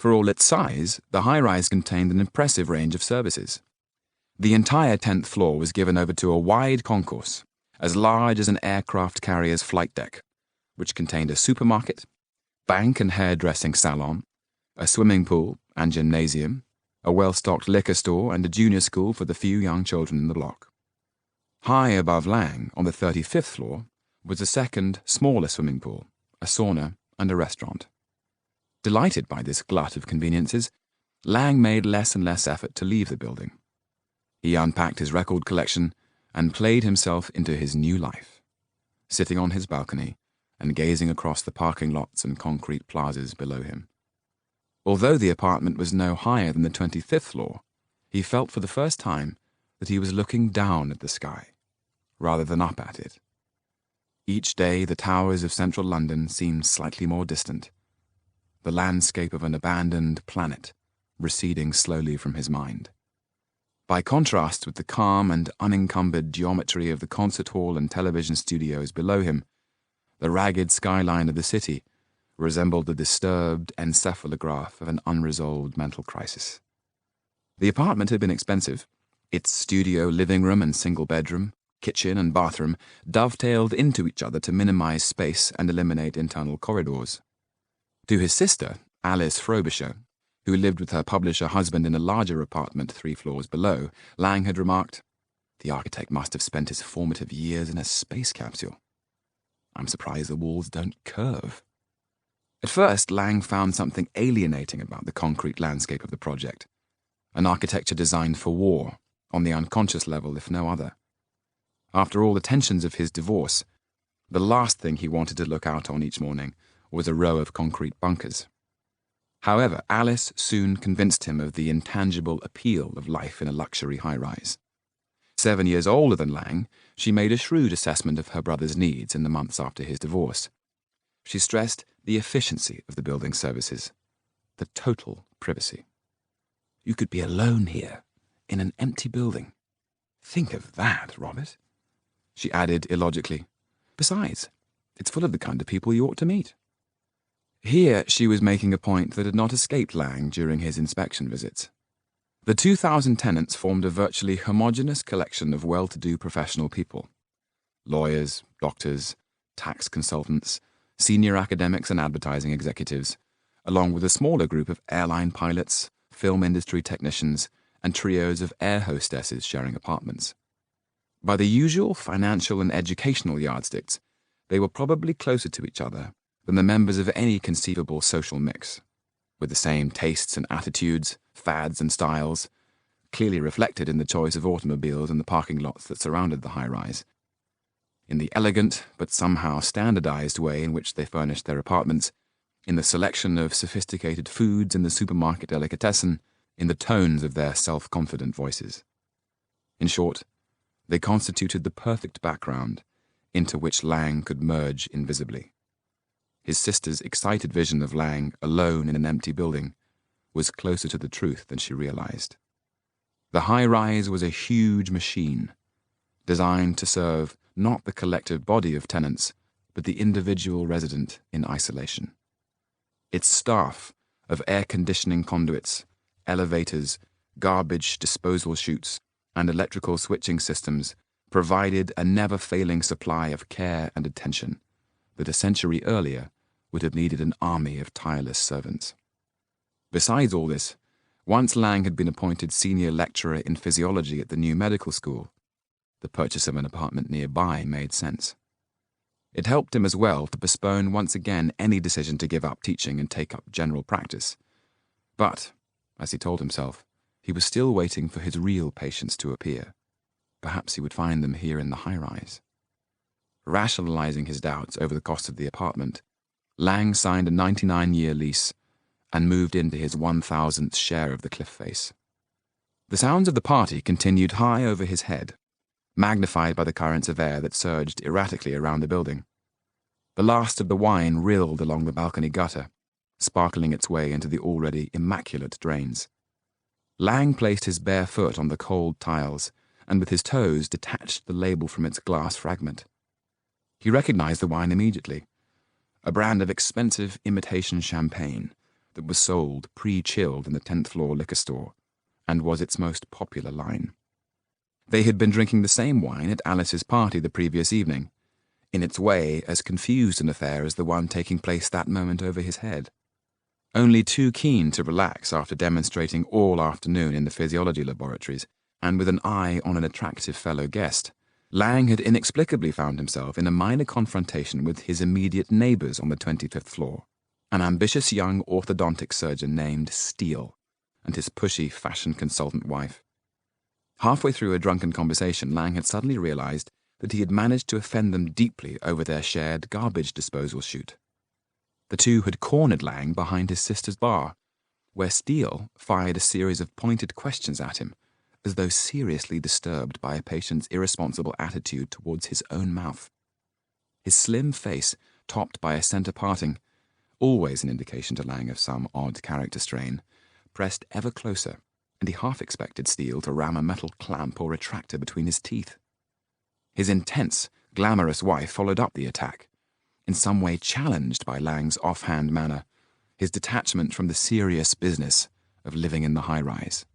For all its size, the high-rise contained an impressive range of services. The entire 10th floor was given over to a wide concourse, as large as an aircraft carrier's flight deck, which contained a supermarket, bank and hairdressing salon, a swimming pool and gymnasium, a well-stocked liquor store, and a junior school for the few young children in the block. High above Lang, on the 35th floor, was a second, smaller swimming pool, a sauna, and a restaurant. Delighted by this glut of conveniences, Lang made less and less effort to leave the building. He unpacked his record collection and played himself into his new life, sitting on his balcony and gazing across the parking lots and concrete plazas below him. Although the apartment was no higher than the 25th floor, he felt for the first time that he was looking down at the sky, rather than up at it. Each day the towers of central London seemed slightly more distant, the landscape of an abandoned planet receding slowly from his mind. By contrast with the calm and unencumbered geometry of the concert hall and television studios below him, the ragged skyline of the city resembled the disturbed encephalograph of an unresolved mental crisis. The apartment had been expensive. Its studio, living room and single bedroom, kitchen and bathroom dovetailed into each other to minimize space and eliminate internal corridors. To his sister, Alice Frobisher, who lived with her publisher husband in a larger apartment 3 floors below, Lang had remarked, "The architect must have spent his formative years in a space capsule. I'm surprised the walls don't curve." At first, Lang found something alienating about the concrete landscape of the project, an architecture designed for war, on the unconscious level if no other. After all the tensions of his divorce, the last thing he wanted to look out on each morning was a row of concrete bunkers. However, Alice soon convinced him of the intangible appeal of life in a luxury high-rise. 7 years older than Lang, she made a shrewd assessment of her brother's needs in the months after his divorce. She stressed the efficiency of the building services, the total privacy. "You could be alone here, in an empty building. Think of that, Robert," she added illogically. "Besides, it's full of the kind of people you ought to meet." Here she was making a point that had not escaped Lang during his inspection visits. The 2,000 tenants formed a virtually homogeneous collection of well-to-do professional people. Lawyers, doctors, tax consultants, senior academics and advertising executives, along with a smaller group of airline pilots, film industry technicians, and trios of air hostesses sharing apartments. By the usual financial and educational yardsticks, they were probably closer to each other than the members of any conceivable social mix, with the same tastes and attitudes, fads and styles, clearly reflected in the choice of automobiles in the parking lots that surrounded the high-rise, in the elegant but somehow standardized way in which they furnished their apartments, in the selection of sophisticated foods in the supermarket delicatessen, in the tones of their self-confident voices. In short, they constituted the perfect background into which Lang could merge invisibly. His sister's excited vision of Lang alone in an empty building was closer to the truth than she realized. The high-rise was a huge machine, designed to serve not the collective body of tenants, but the individual resident in isolation. Its staff of air conditioning conduits, elevators, garbage disposal chutes, and electrical switching systems provided a never-failing supply of care and attention that a century earlier would have needed an army of tireless servants. Besides all this, once Lang had been appointed senior lecturer in physiology at the new medical school, the purchase of an apartment nearby made sense. It helped him as well to postpone once again any decision to give up teaching and take up general practice. But, as he told himself, he was still waiting for his real patients to appear. Perhaps he would find them here in the high-rise. Rationalizing his doubts over the cost of the apartment, Lang signed a 99-year lease and moved into his 1,000th share of the cliff face. The sounds of the party continued high over his head, magnified by the currents of air that surged erratically around the building. The last of the wine rilled along the balcony gutter, sparkling its way into the already immaculate drains. Lang placed his bare foot on the cold tiles and with his toes detached the label from its glass fragment. He recognized the wine immediately, a brand of expensive imitation champagne, that was sold pre-chilled in the 10th floor liquor store, and was its most popular line. They had been drinking the same wine at Alice's party the previous evening, in its way as confused an affair as the one taking place that moment over his head. Only too keen to relax after demonstrating all afternoon in the physiology laboratories, and with an eye on an attractive fellow guest, Lang had inexplicably found himself in a minor confrontation with his immediate neighbours on the 25th floor, an ambitious young orthodontic surgeon named Steele, and his pushy fashion consultant wife. Halfway through a drunken conversation, Lang had suddenly realised that he had managed to offend them deeply over their shared garbage disposal chute. The two had cornered Lang behind his sister's bar, where Steele fired a series of pointed questions at him, as though seriously disturbed by a patient's irresponsible attitude towards his own mouth. His slim face, topped by a centre parting, always an indication to Lang of some odd character strain, pressed ever closer, and he half expected Steele to ram a metal clamp or retractor between his teeth. His intense, glamorous wife followed up the attack, in some way challenged by Lang's offhand manner, his detachment from the serious business of living in the high-rise.